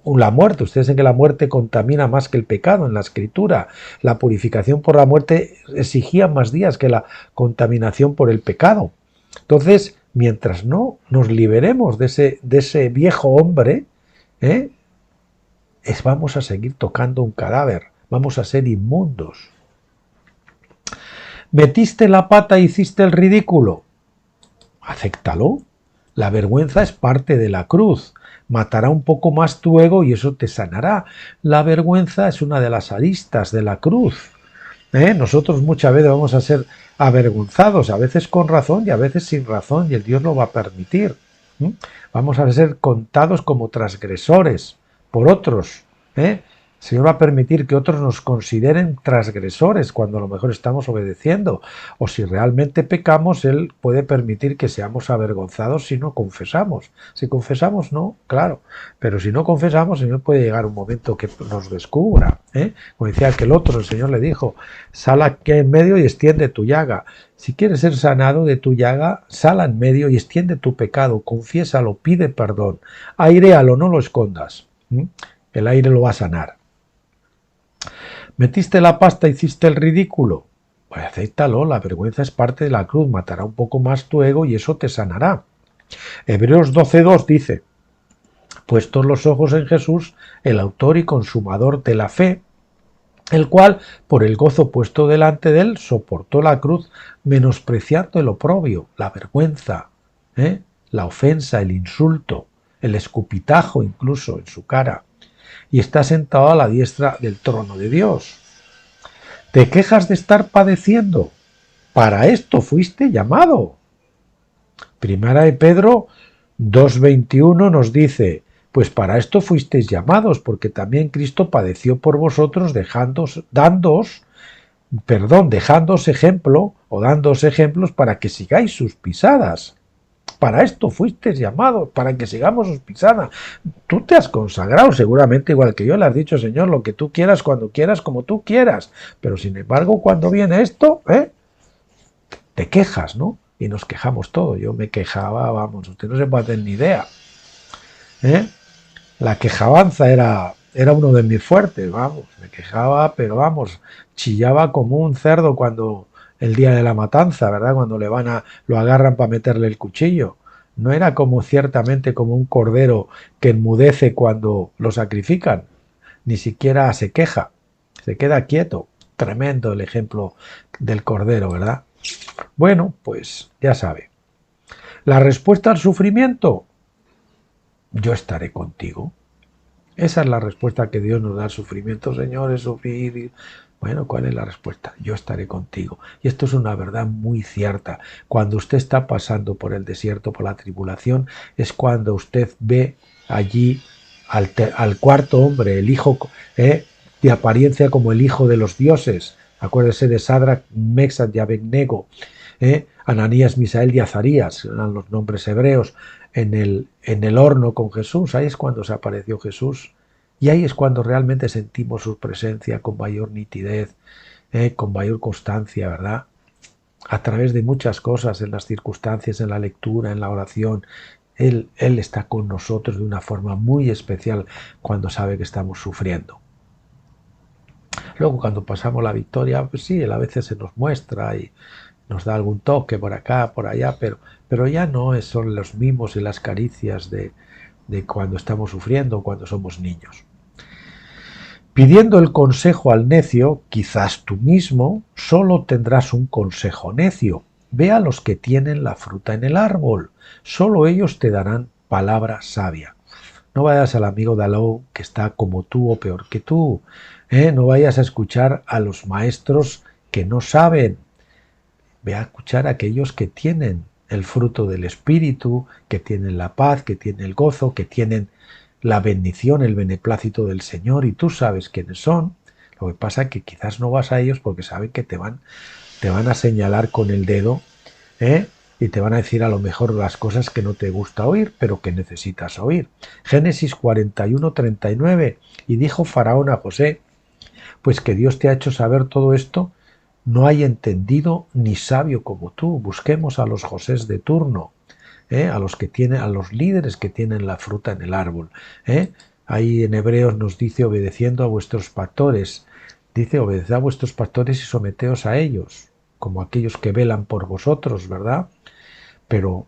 la muerte. Ustedes saben que la muerte contamina más que el pecado en la Escritura. La purificación por la muerte exigía más días que la contaminación por el pecado. Entonces, mientras no nos liberemos de ese viejo hombre, vamos a seguir tocando un cadáver, vamos a ser inmundos. ¿Metiste la pata e hiciste el ridículo? Acéptalo. La vergüenza es parte de la cruz. Matará un poco más tu ego y eso te sanará. La vergüenza es una de las aristas de la cruz. Nosotros muchas veces vamos a ser avergonzados, a veces con razón y a veces sin razón, y el Dios lo va a permitir. Vamos a ser contados como transgresores por otros. El Señor va a permitir que otros nos consideren transgresores cuando a lo mejor estamos obedeciendo. O si realmente pecamos, Él puede permitir que seamos avergonzados si no confesamos. Si confesamos, no, claro. Pero si no confesamos, el Señor puede llegar un momento que nos descubra. Como decía aquel otro, el Señor le dijo, sal aquí en medio y extiende tu llaga. Si quieres ser sanado de tu llaga, sal en medio y extiende tu pecado, confiésalo, pide perdón, airéalo, no lo escondas. El aire lo va a sanar. ¿Metiste la pasta, hiciste el ridículo? Pues acéptalo, la vergüenza es parte de la cruz, matará un poco más tu ego y eso te sanará. Hebreos 12:2 dice, puestos los ojos en Jesús, el autor y consumador de la fe, el cual, por el gozo puesto delante de él, soportó la cruz, menospreciando el oprobio, la vergüenza, la ofensa, el insulto, el escupitajo incluso en su cara, y está sentado a la diestra del trono de Dios. ¿Te quejas de estar padeciendo? Para esto fuiste llamado. Primera de Pedro 2:21 nos dice, pues para esto fuisteis llamados, porque también Cristo padeció por vosotros dándoos ejemplo o dándoos ejemplos para que sigáis sus pisadas. para esto fuiste llamados, para que sigamos sus pisadas. Tú te has consagrado seguramente igual que yo, le has dicho, Señor, lo que tú quieras, cuando quieras, como tú quieras. Pero sin embargo, cuando viene esto, te quejas, ¿no? Y nos quejamos todos. Yo me quejaba, vamos, usted no se puede hacer ni idea. La quejabanza era uno de mis fuertes, vamos, me quejaba, pero vamos, chillaba como un cerdo cuando el día de la matanza, ¿verdad? Cuando lo agarran para meterle el cuchillo. No era ciertamente como un cordero que enmudece cuando lo sacrifican, ni siquiera se queja, se queda quieto. Tremendo el ejemplo del cordero, ¿verdad? Bueno, pues ya sabe. La respuesta al sufrimiento, yo estaré contigo. Esa es la respuesta que Dios nos da al sufrimiento. Señor, es sufrir. Bueno, ¿cuál es la respuesta? Yo estaré contigo. Y esto es una verdad muy cierta. Cuando usted está pasando por el desierto, por la tribulación, es cuando usted ve allí al cuarto hombre, el hijo, de apariencia como el hijo de los dioses. Acuérdese de Sadrach, Mesach y Abednego, Ananías, Misael y Azarías, eran los nombres hebreos, en el horno con Jesús. Ahí es cuando se apareció Jesús, y ahí es cuando realmente sentimos su presencia con mayor nitidez, con mayor constancia, ¿verdad? A través de muchas cosas, en las circunstancias, en la lectura, en la oración. Él está con nosotros de una forma muy especial cuando sabe que estamos sufriendo. Luego, cuando pasamos la victoria, pues sí, él a veces se nos muestra y nos da algún toque por acá, por allá, pero ya no son los mimos y las caricias de cuando estamos sufriendo, cuando somos niños. Pidiendo el consejo al necio, quizás tú mismo solo tendrás un consejo necio. Ve a los que tienen la fruta en el árbol, solo ellos te darán palabra sabia. No vayas al amigo de Alou que está como tú o peor que tú. No vayas a escuchar a los maestros que no saben. Ve a escuchar a aquellos que tienen el fruto del Espíritu, que tienen la paz, que tienen el gozo, que tienen la bendición, el beneplácito del Señor, y tú sabes quiénes son. Lo que pasa es que quizás no vas a ellos porque saben que te van a señalar con el dedo, y te van a decir a lo mejor las cosas que no te gusta oír, pero que necesitas oír. Génesis 41:39, y dijo Faraón a José, pues que Dios te ha hecho saber todo esto, no hay entendido ni sabio como tú. Busquemos a los Josés de turno, a los líderes que tienen la fruta en el árbol. Ahí en Hebreos nos dice, obedeciendo a vuestros pastores. Dice, obedeced a vuestros pastores y someteos a ellos, como aquellos que velan por vosotros, ¿verdad? Pero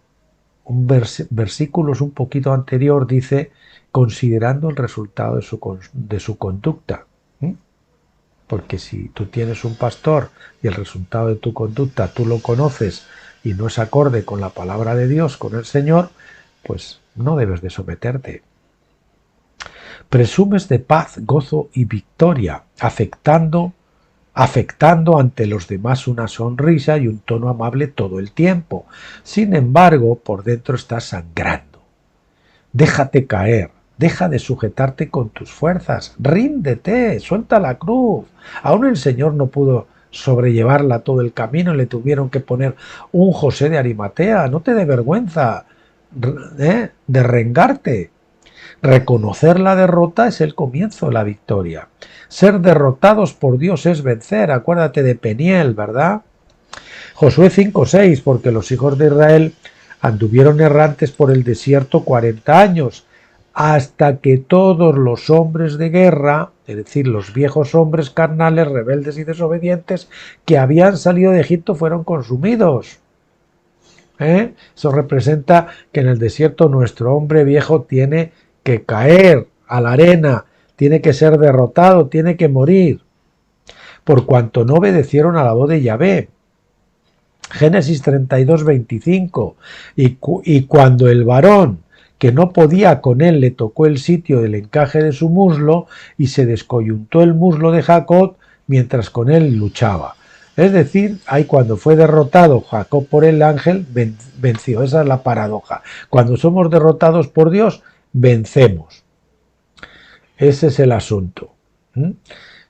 un versículo un poquito anterior dice, considerando el resultado de su conducta. Porque si tú tienes un pastor y el resultado de tu conducta tú lo conoces y no es acorde con la palabra de Dios, con el Señor, pues no debes de someterte. Presumes de paz, gozo y victoria, afectando ante los demás una sonrisa y un tono amable todo el tiempo. Sin embargo, por dentro estás sangrando. Déjate caer. Deja de sujetarte con tus fuerzas, ríndete, suelta la cruz. Aún el Señor no pudo sobrellevarla todo el camino y le tuvieron que poner un José de Arimatea. No te dé vergüenza de rengarte. Reconocer la derrota es el comienzo de la victoria. Ser derrotados por Dios es vencer. Acuérdate de Peniel, ¿verdad? Josué 5:6, porque los hijos de Israel anduvieron errantes por el desierto 40 años. Hasta que todos los hombres de guerra, es decir, los viejos hombres carnales, rebeldes y desobedientes, que habían salido de Egipto fueron consumidos. Eso representa que en el desierto nuestro hombre viejo tiene que caer a la arena, tiene que ser derrotado, tiene que morir, por cuanto no obedecieron a la voz de Yahvé. Génesis 32:25, y cuando el varón que no podía con él le tocó el sitio del encaje de su muslo y se descoyuntó el muslo de Jacob mientras con él luchaba. Es decir, ahí cuando fue derrotado Jacob por el ángel, venció. Esa es la paradoja. Cuando somos derrotados por Dios, vencemos. Ese es el asunto.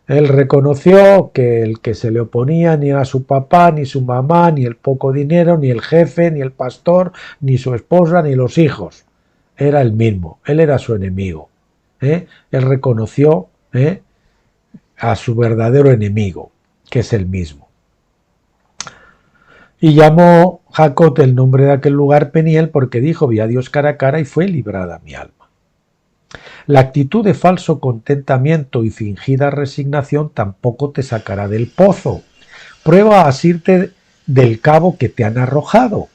Él reconoció que el que se le oponía ni era su papá, ni su mamá, ni el poco dinero, ni el jefe, ni el pastor, ni su esposa, ni los hijos. Era el mismo, él era su enemigo. Él reconoció a su verdadero enemigo, que es el mismo. Y llamó Jacob el nombre de aquel lugar Peniel, porque dijo: vi a Dios cara a cara y fue librada mi alma. La actitud de falso contentamiento y fingida resignación tampoco te sacará del pozo. Prueba a asirte del cabo que te han arrojado.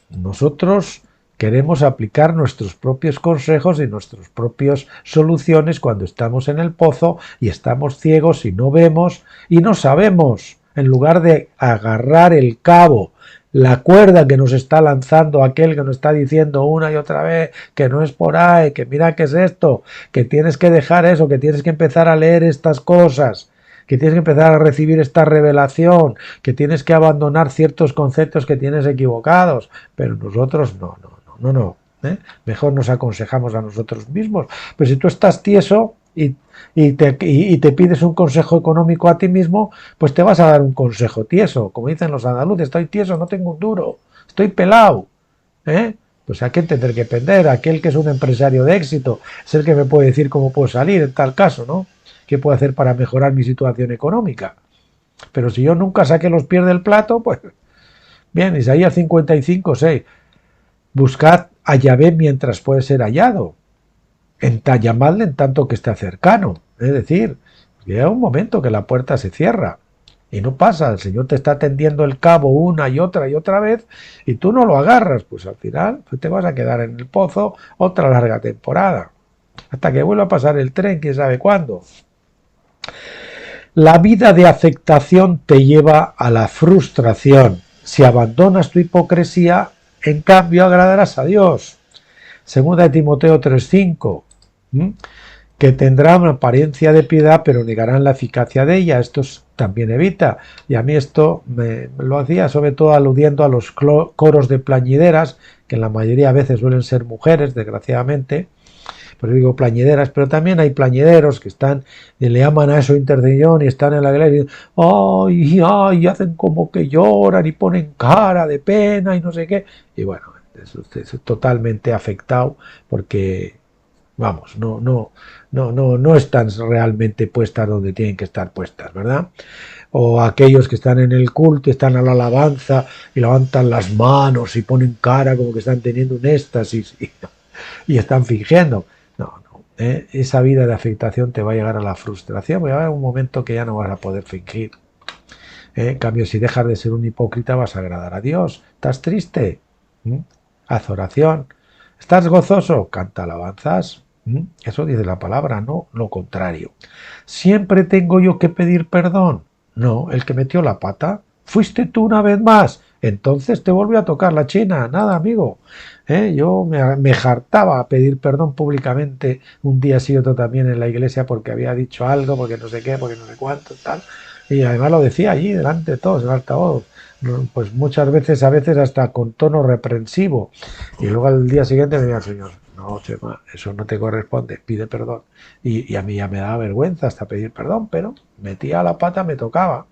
Nosotros queremos aplicar nuestros propios consejos y nuestras propias soluciones cuando estamos en el pozo y estamos ciegos y no vemos y no sabemos. En lugar de agarrar el cabo, la cuerda que nos está lanzando aquel que nos está diciendo una y otra vez que no es por ahí, que mira qué es esto, que tienes que dejar eso, que tienes que empezar a leer estas cosas, que tienes que empezar a recibir esta revelación, que tienes que abandonar ciertos conceptos que tienes equivocados, pero nosotros no. Mejor nos aconsejamos a nosotros mismos. Pero si tú estás tieso y te pides un consejo económico a ti mismo, pues te vas a dar un consejo tieso. Como dicen los andaluces: estoy tieso, no tengo un duro, estoy pelado. Pues a quién tendré que depender. Aquel que es un empresario de éxito es el que me puede decir cómo puedo salir en tal caso, ¿no? ¿Qué puedo hacer para mejorar mi situación económica? Pero si yo nunca saqué los pies del plato, pues bien. Isaías 55:6. Buscad a Yahvé mientras puede ser hallado. Llamadle en tanto que esté cercano. Es decir, llega un momento que la puerta se cierra y no pasa. El Señor te está tendiendo el cabo una y otra vez y tú no lo agarras. Pues al final te vas a quedar en el pozo otra larga temporada. Hasta que vuelva a pasar el tren, quién sabe cuándo. La vida de afectación te lleva a la frustración. Si abandonas tu hipocresía, en cambio agradarás a Dios. Segunda de Timoteo 3:5, que tendrán apariencia de piedad, pero negarán la eficacia de ella. Esto también evita. Y a mí esto me lo hacía sobre todo aludiendo a los coros de plañideras, que en la mayoría de veces suelen ser mujeres, desgraciadamente. Pero digo plañideras, pero también hay plañideros que están, y le llaman a eso intercesión, y están en la iglesia y y hacen como que lloran y ponen cara de pena y no sé qué. Y bueno, es totalmente afectado porque, vamos, no están realmente puestas donde tienen que estar puestas, ¿verdad? O aquellos que están en el culto, están a la alabanza y levantan las manos y ponen cara como que están teniendo un éxtasis y están fingiendo. Esa vida de afectación te va a llegar a la frustración, va a haber un momento que ya no vas a poder fingir. En cambio, si dejas de ser un hipócrita, vas a agradar a Dios. ¿Estás triste? Haz oración. ¿Estás gozoso? Canta alabanzas. Eso dice la palabra, no lo contrario. ¿Siempre tengo yo que pedir perdón? No, el que metió la pata fuiste tú una vez más. Entonces te volvió a tocar la china. Nada, amigo. Yo me hartaba a pedir perdón públicamente un día sí otro también en la iglesia porque había dicho algo, porque no sé qué, porque no sé cuánto, tal. Y además lo decía allí delante de todos, en altavoz. Pues muchas veces, a veces hasta con tono reprensivo. Y luego al día siguiente me decía el Señor: no, Chema, eso no te corresponde, pide perdón. Y a mí ya me daba vergüenza hasta pedir perdón, pero metía la pata, me tocaba.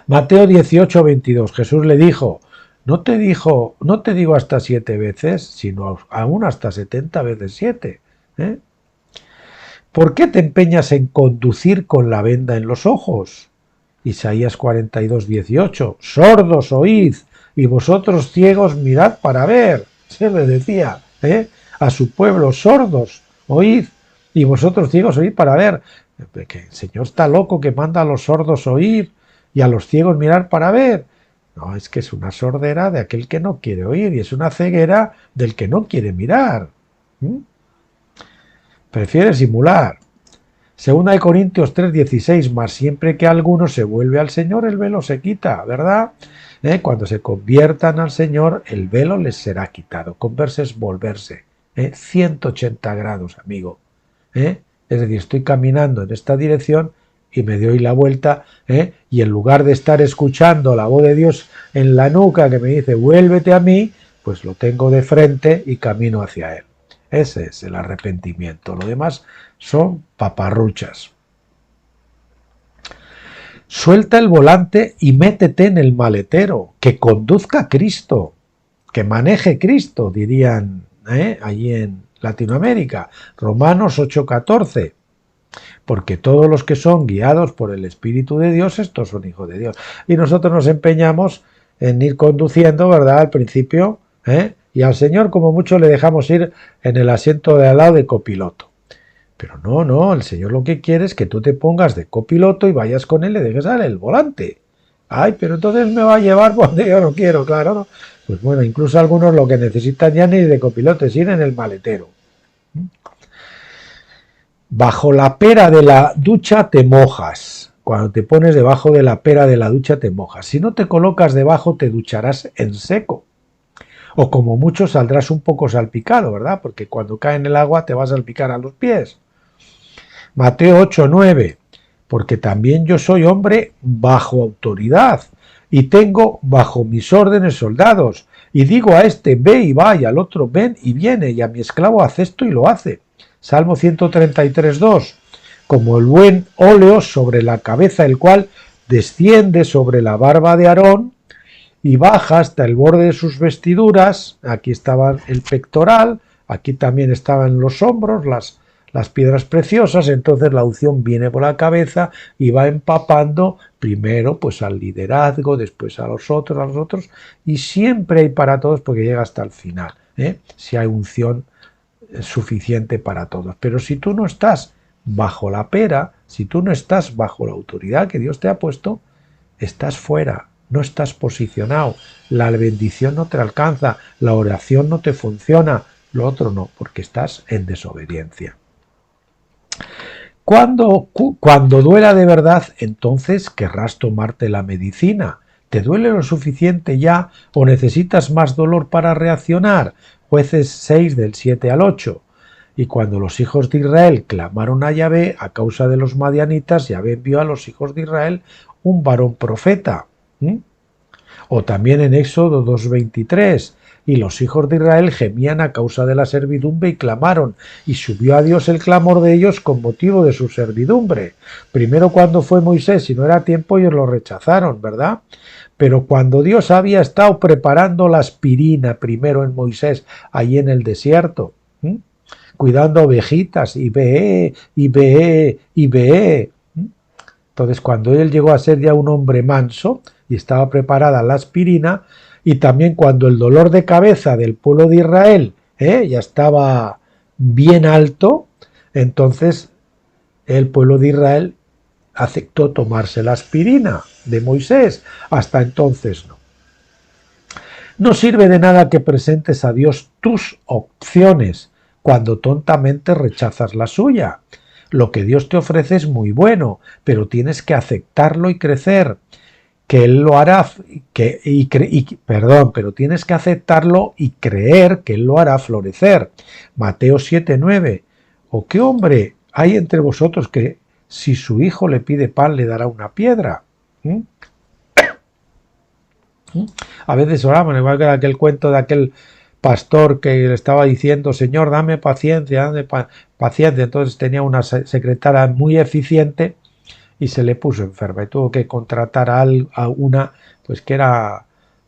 Mateo 18:22. Jesús le dijo: no te digo hasta 7 veces, sino aún hasta 70 veces 7. ¿Por qué te empeñas en conducir con la venda en los ojos? Isaías 42:18. Sordos oíd, y vosotros ciegos mirad para ver. Se le decía a su pueblo: sordos oíd, y vosotros ciegos oíd para ver. Que el Señor está loco que manda a los sordos oír y a los ciegos mirar para ver. No, es que es una sordera de aquel que no quiere oír y es una ceguera del que no quiere mirar. Prefiere simular. Segunda de Corintios 3:16, mas siempre que alguno se vuelve al Señor, el velo se quita, ¿verdad? Cuando se conviertan al Señor, el velo les será quitado. Converse es volverse. 180 grados, amigo. Es decir, estoy caminando en esta dirección y me doy la vuelta, y en lugar de estar escuchando la voz de Dios en la nuca que me dice vuélvete a mí, pues lo tengo de frente y camino hacia Él. Ese es el arrepentimiento. Lo demás son paparruchas. Suelta el volante y métete en el maletero, que conduzca Cristo, que maneje Cristo, dirían allí en Latinoamérica. Romanos 8:14. Porque todos los que son guiados por el Espíritu de Dios, estos son hijos de Dios. Y nosotros nos empeñamos en ir conduciendo, ¿verdad?, al principio, y al Señor como mucho le dejamos ir en el asiento de al lado de copiloto. Pero no, el Señor lo que quiere es que tú te pongas de copiloto y vayas con Él y le dejes el volante. Ay, pero entonces me va a llevar donde yo no quiero, claro, ¿no? Pues bueno, incluso algunos lo que necesitan ya ni de copiloto es ir en el maletero. Bajo la pera de la ducha te mojas. Cuando te pones debajo de la pera de la ducha te mojas. Si no te colocas debajo te ducharás en seco. O como mucho saldrás un poco salpicado, ¿verdad? Porque cuando cae en el agua te vas a salpicar a los pies. Mateo 8:9. Porque también yo soy hombre bajo autoridad y tengo bajo mis órdenes soldados. Y digo a este ve y va y al otro ven y viene y a mi esclavo hace esto y lo hace. Salmo 133:2, como el buen óleo sobre la cabeza, el cual desciende sobre la barba de Aarón y baja hasta el borde de sus vestiduras. Aquí estaba el pectoral, aquí también estaban los hombros, las piedras preciosas. Entonces la unción viene por la cabeza y va empapando primero pues al liderazgo, después a los otros, y siempre hay para todos porque llega hasta el final, si hay unción suficiente para todos. Pero si tú no estás bajo la pera, si tú no estás bajo la autoridad que Dios te ha puesto, estás fuera, no estás posicionado, la bendición no te alcanza, la oración no te funciona, lo otro no, porque estás en desobediencia. Cuando duela de verdad, entonces querrás tomarte la medicina. ¿Te duele lo suficiente ya o necesitas más dolor para reaccionar? Jueces 6 del 7 al 8. Y cuando los hijos de Israel clamaron a Yahvé a causa de los madianitas, Yahvé envió a los hijos de Israel un varón profeta. O también en Éxodo 2:23. Y los hijos de Israel gemían a causa de la servidumbre y clamaron, y subió a Dios el clamor de ellos con motivo de su servidumbre. Primero cuando fue Moisés, si no era tiempo, ellos lo rechazaron, ¿verdad? Pero cuando Dios había estado preparando la aspirina primero en Moisés, allí en el desierto, cuidando ovejitas, y ve. Entonces cuando él llegó a ser ya un hombre manso y estaba preparada la aspirina, y también cuando el dolor de cabeza del pueblo de Israel ya estaba bien alto, entonces el pueblo de Israel aceptó tomarse la aspirina de Moisés. Hasta entonces no. No sirve de nada que presentes a Dios tus opciones cuando tontamente rechazas la suya. Lo que Dios te ofrece es muy bueno, pero tienes que aceptarlo y crecer. Que Él lo hará, pero tienes que aceptarlo y creer que Él lo hará florecer. Mateo 7:9. ¿O qué hombre hay entre vosotros que si su hijo le pide pan le dará una piedra? A veces oramos, igual que aquel cuento de aquel pastor que le estaba diciendo, Señor, dame paciencia, dame paciencia. Entonces tenía una secretaria muy eficiente y se le puso enferma y tuvo que contratar a una, pues que era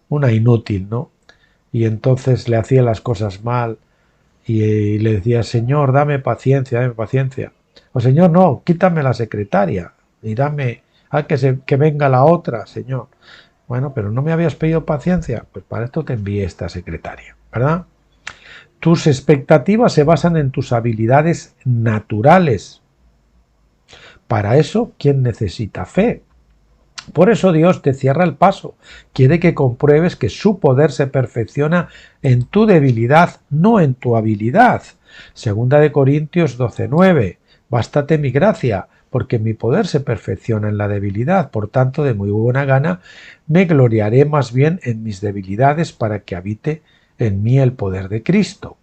una inútil, ¿no? Y entonces le hacía las cosas mal y le decía, Señor, dame paciencia, dame paciencia. O Señor, no, quítame la secretaria y dame, que venga la otra, Señor. Bueno, pero no me habías pedido paciencia, pues para esto te envié esta secretaria, ¿verdad? Tus expectativas se basan en tus habilidades naturales. Para eso, ¿quién necesita fe? Por eso Dios te cierra el paso. Quiere que compruebes que su poder se perfecciona en tu debilidad, no en tu habilidad. Segunda de Corintios 12:9. Bástate mi gracia, porque mi poder se perfecciona en la debilidad. Por tanto, de muy buena gana, me gloriaré más bien en mis debilidades para que habite en mí el poder de Cristo.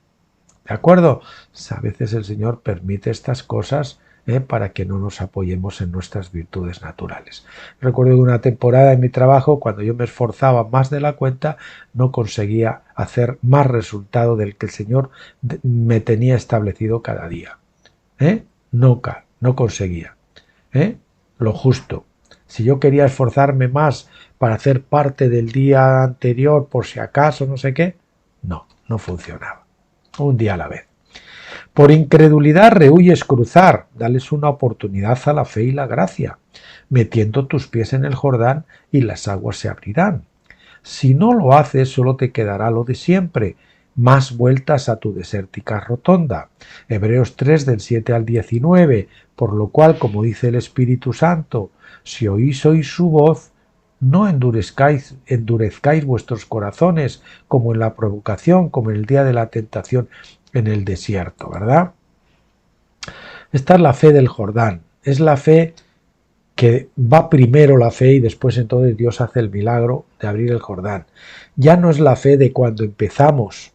¿De acuerdo? A veces el Señor permite estas cosas para que no nos apoyemos en nuestras virtudes naturales. Recuerdo de una temporada en mi trabajo, cuando yo me esforzaba más de la cuenta, no conseguía hacer más resultado del que el Señor me tenía establecido cada día. Nunca, no conseguía. Lo justo. Si yo quería esforzarme más para hacer parte del día anterior, por si acaso, no sé qué, no funcionaba. Un día a la vez. Por incredulidad rehuyes cruzar, dales una oportunidad a la fe y la gracia, metiendo tus pies en el Jordán y las aguas se abrirán. Si no lo haces, solo te quedará lo de siempre, más vueltas a tu desértica rotonda. Hebreos 3 del 7 al 19, por lo cual, como dice el Espíritu Santo, si oís su voz, no endurezcáis vuestros corazones como en la provocación, como en el día de la tentación en el desierto, ¿verdad? Esta es la fe del Jordán, es la fe que va primero la fe y después entonces Dios hace el milagro de abrir el Jordán. Ya no es la fe de cuando empezamos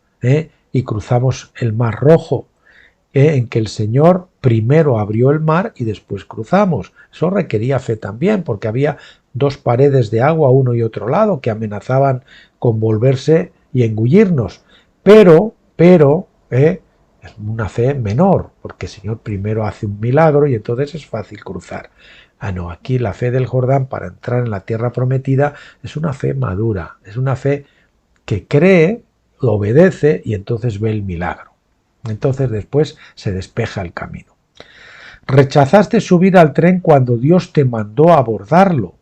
y cruzamos el Mar Rojo, en que el Señor primero abrió el mar y después cruzamos. Eso requería fe también, porque había dos paredes de agua, uno y otro lado, que amenazaban con volverse y engullirnos. Pero es una fe menor, porque el Señor primero hace un milagro y entonces es fácil cruzar. No, aquí la fe del Jordán para entrar en la tierra prometida es una fe madura, es una fe que cree, obedece y entonces ve el milagro. Entonces después se despeja el camino. Rechazaste subir al tren cuando Dios te mandó abordarlo.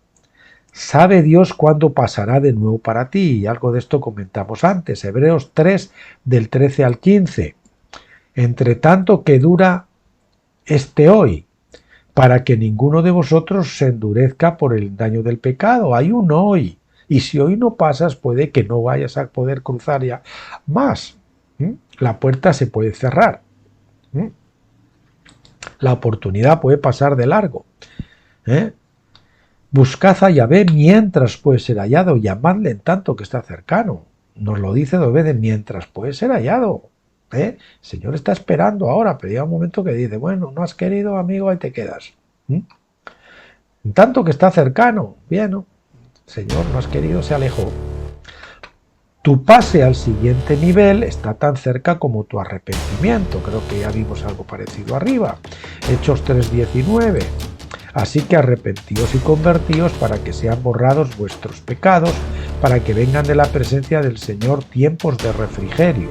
Sabe Dios cuándo pasará de nuevo para ti, y algo de esto comentamos antes, Hebreos 3 del 13 al 15. Entre tanto que dura este hoy, para que ninguno de vosotros se endurezca por el daño del pecado. Hay un hoy, y si hoy no pasas, puede que no vayas a poder cruzar ya más. La puerta se puede cerrar. La oportunidad puede pasar de largo. Buscad a Yahvé mientras puede ser hallado, llamadle en tanto que está cercano. Nos lo dice Obed, mientras puede ser hallado. El Señor está esperando ahora, pero llega un momento que dice, bueno, no has querido, amigo, ahí te quedas. En tanto que está cercano, bien, ¿no? Señor, no has querido, se alejó. Tu pase al siguiente nivel está tan cerca como tu arrepentimiento. Creo que ya vimos algo parecido arriba. Hechos 3:19. Así que arrepentíos y convertíos para que sean borrados vuestros pecados, para que vengan de la presencia del Señor tiempos de refrigerio.